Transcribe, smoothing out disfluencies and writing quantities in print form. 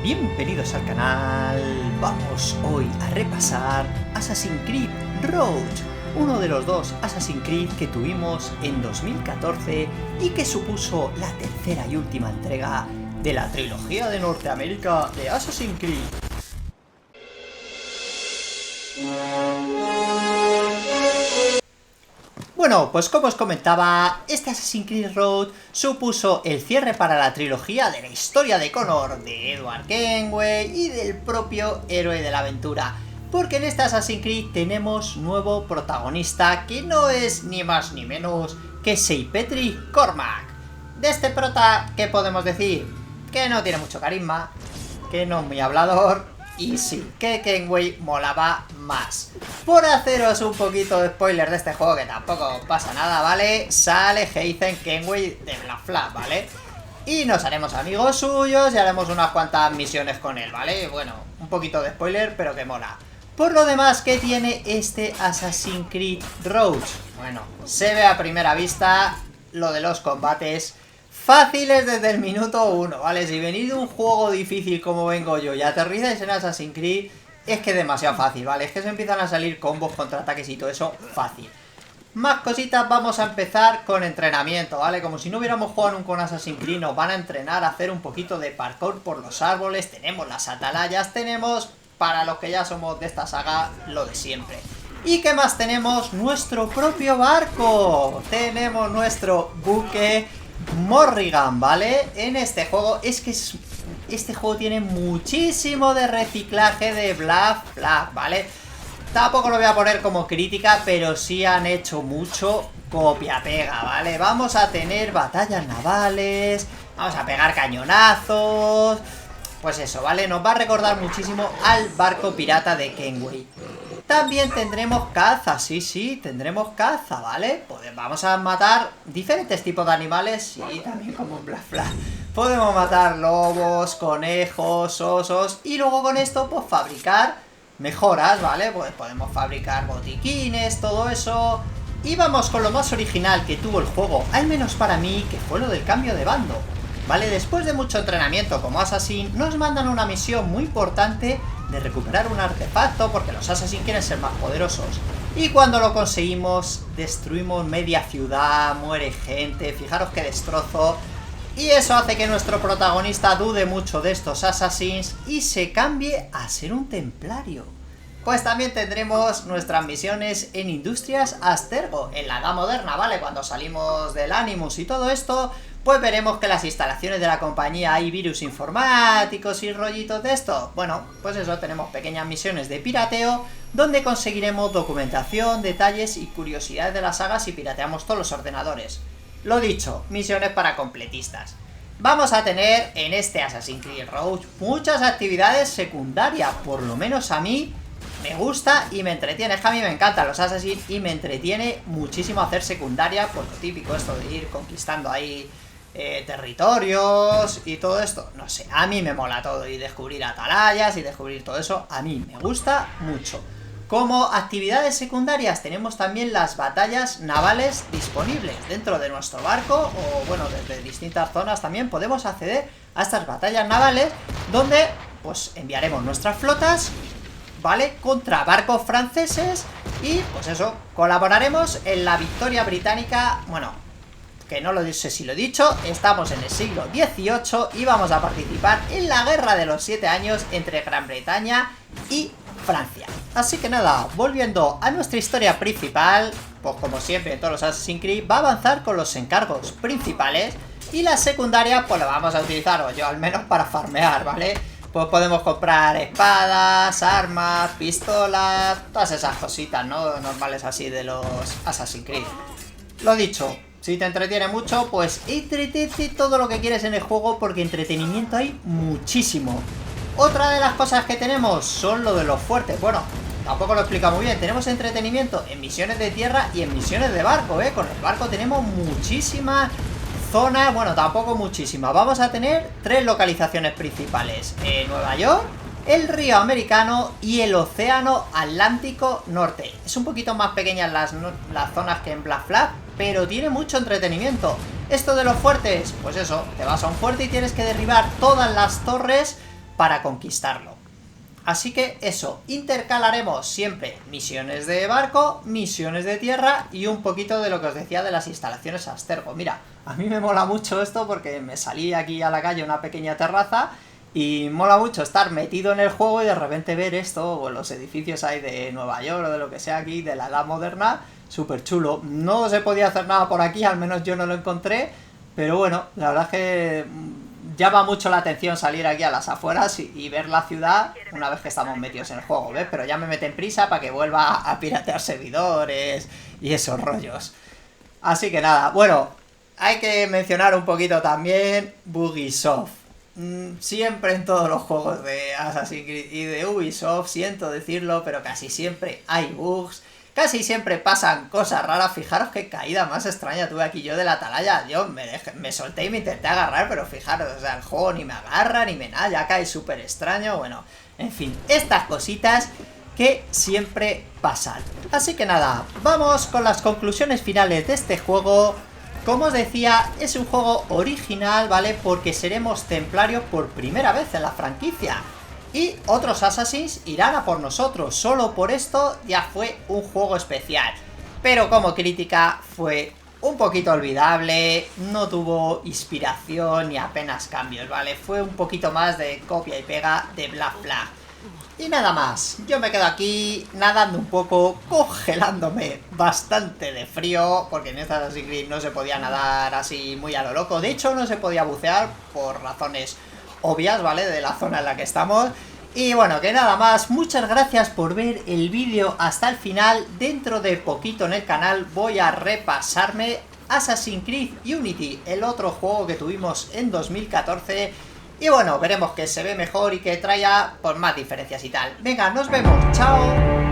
Bienvenidos al canal. Vamos hoy a repasar Assassin's Creed Rogue, uno de los dos Assassin's Creed que tuvimos en 2014 y que supuso la tercera y última entrega de la trilogía de Norteamérica de Assassin's Creed. Bueno, pues como os comentaba, este Assassin's Creed Rogue supuso el cierre para la trilogía de la historia de Connor, de Edward Kenway y del propio héroe de la aventura. Porque en este Assassin's Creed tenemos nuevo protagonista que no es ni más ni menos que Sir Cormac. De este prota, ¿qué podemos decir? Que no tiene mucho carisma, que no es muy hablador y sí, que Kenway molaba más. Por haceros un poquito de spoiler de este juego, que tampoco pasa nada, ¿vale? Sale Haytham Kenway de Black Flag, ¿vale? Y nos haremos amigos suyos y haremos unas cuantas misiones con él, ¿vale? Bueno, un poquito de spoiler, pero que mola. Por lo demás, ¿qué tiene este Assassin's Creed Rogue? Bueno, se ve a primera vista lo de los combates fáciles desde el minuto 1, ¿vale? Si venís de un juego difícil como vengo yo y aterrizáis en Assassin's Creed, es que es demasiado fácil, ¿vale? Es que se empiezan a salir combos, contraataques y todo eso fácil. Más cositas, vamos a empezar con entrenamiento, ¿vale? Como si no hubiéramos jugado nunca con Assassin's Creed, nos van a entrenar a hacer un poquito de parkour por los árboles, tenemos las atalayas, tenemos, para los que ya somos de esta saga, lo de siempre. ¿Y qué más tenemos? Nuestro propio barco, tenemos nuestro buque Morrigan, ¿vale? En este juego, este juego tiene muchísimo de reciclaje de Black Flag, ¿vale? Tampoco lo voy a poner como crítica, pero sí han hecho mucho copia-pega, ¿vale? Vamos a tener batallas navales, vamos a pegar cañonazos, pues eso, ¿vale? Nos va a recordar muchísimo al barco pirata de Kenway. También tendremos caza, sí, tendremos caza, ¿vale? Pues vamos a matar diferentes tipos de animales y también como en Black Flag. Podemos matar lobos, conejos, osos y luego con esto pues fabricar mejoras, ¿vale? Pues podemos fabricar botiquines, todo eso. Y vamos con lo más original que tuvo el juego, al menos para mí, que fue lo del cambio de bando. ¿Vale? Después de mucho entrenamiento como Assassin, nos mandan una misión muy importante de recuperar un artefacto, porque los Assassin quieren ser más poderosos. Y cuando lo conseguimos, destruimos media ciudad, muere gente, fijaros qué destrozo. Y eso hace que nuestro protagonista dude mucho de estos Assassins y se cambie a ser un templario. Pues también tendremos nuestras misiones en Industrias Astergo, en la edad moderna, ¿vale? Cuando salimos del Animus y todo esto, pues veremos que las instalaciones de la compañía hay virus informáticos y rollitos de esto. Bueno, pues eso, tenemos pequeñas misiones de pirateo, donde conseguiremos documentación, detalles y curiosidades de la saga si pirateamos todos los ordenadores. Lo dicho, misiones para completistas. Vamos a tener en este Assassin's Creed Rogue muchas actividades secundarias, por lo menos a mí me gusta y me entretiene. Es que a mí me encantan los Assassin y me entretiene muchísimo hacer secundaria, por lo típico esto de ir conquistando ahí territorios y todo esto. No sé, a mí me mola todo y descubrir atalayas y descubrir todo eso, a mí me gusta mucho. Como actividades secundarias tenemos también las batallas navales disponibles dentro de nuestro barco o bueno, desde distintas zonas también podemos acceder a estas batallas navales donde pues enviaremos nuestras flotas, ¿vale? Contra barcos franceses y pues eso, colaboraremos en la victoria británica, bueno, que no lo sé si lo he dicho, estamos en el siglo XVIII y vamos a participar en la Guerra de los 7 años entre Gran Bretaña y Francia. Así que nada, volviendo a nuestra historia principal, pues como siempre en todos los Assassin's Creed va a avanzar con los encargos principales y la secundaria pues la vamos a utilizar, o yo al menos para farmear, ¿vale? Pues podemos comprar espadas, armas, pistolas, todas esas cositas, ¿no? Normales así de los Assassin's Creed. Lo dicho, si te entretiene mucho, pues entretente todo lo que quieres en el juego porque entretenimiento hay muchísimo. Otra de las cosas que tenemos son lo de los fuertes. Bueno, tampoco lo explica muy bien. Tenemos entretenimiento en misiones de tierra y en misiones de barco, ¿eh? Con el barco tenemos muchísimas zonas, bueno, tampoco muchísimas. Vamos a tener 3 localizaciones principales. Nueva York, el río Americano y el océano Atlántico Norte. Es un poquito más pequeñas las zonas que en Black Flag, pero tiene mucho entretenimiento. Esto de los fuertes, pues eso, te vas a un fuerte y tienes que derribar todas las torres para conquistarlo. Así que eso, intercalaremos siempre misiones de barco, misiones de tierra y un poquito de lo que os decía de las instalaciones Abstergo. Mira, a mí me mola mucho esto porque me salí aquí a la calle a una pequeña terraza y mola mucho estar metido en el juego y de repente ver esto, o los edificios ahí de Nueva York o de lo que sea aquí, de la edad moderna, súper chulo. No se podía hacer nada por aquí, al menos yo no lo encontré, pero bueno, la verdad es que llama mucho la atención salir aquí a las afueras y ver la ciudad una vez que estamos metidos en el juego, ¿ves? Pero ya me meten prisa para que vuelva a piratear servidores y esos rollos. Así que nada, bueno, hay que mencionar un poquito también Bugisoft. Siempre en todos los juegos de Assassin's Creed y de Ubisoft, siento decirlo, pero casi siempre hay bugs. Casi siempre pasan cosas raras. Fijaros qué caída más extraña tuve aquí yo de la atalaya. Yo me solté y me intenté agarrar, pero fijaros, o sea, el juego ni me agarra, ni me nada, ya cae súper extraño. Bueno, en fin, estas cositas que siempre pasan. Así que nada, vamos con las conclusiones finales de este juego. Como os decía, es un juego original, ¿vale? Porque seremos templarios por primera vez en la franquicia. Y otros Assassins irán a por nosotros. Solo por esto ya fue un juego especial. Pero como crítica fue un poquito olvidable. No tuvo inspiración ni apenas cambios, ¿vale? Fue un poquito más de copia y pega de Black Flag. Y nada más. Yo me quedo aquí nadando un poco, congelándome bastante de frío. Porque en esta Assassin's Creed no se podía nadar así muy a lo loco. De hecho no se podía bucear por razones obvias, ¿vale? De la zona en la que estamos. Y bueno, que nada más, muchas gracias por ver el vídeo hasta el final. Dentro de poquito en el canal voy a repasarme Assassin's Creed Unity, el otro juego que tuvimos en 2014. Y bueno, veremos que se ve mejor y que traiga pues más diferencias y tal. Venga, nos vemos, chao.